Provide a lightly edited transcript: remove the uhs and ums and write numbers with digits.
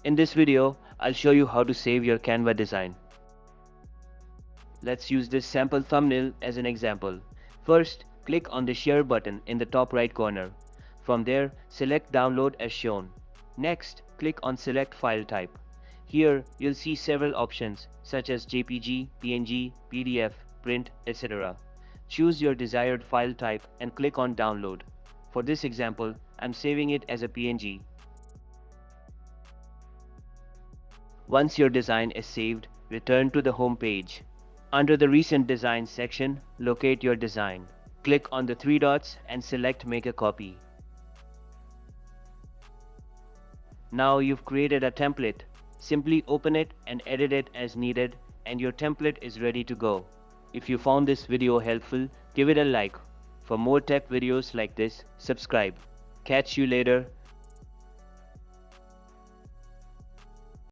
In this video, I'll show you how to save your Canva design. Let's use this sample thumbnail as an example. First, click on the share button in the top right corner. From there, select download as shown. Next, click on select file type. Here, you'll see several options such as JPG, PNG, PDF, print, etc. Choose your desired file type and click on download. For this example, I'm saving it as a PNG. Once your design is saved, return to the home page. Under the Recent Designs section, locate your design. Click on the three dots and select Make a Copy. Now you've created a template. Simply open it and edit it as needed, and your template is ready to go. If you found this video helpful, give it a like. For more tech videos like this, subscribe. Catch you later.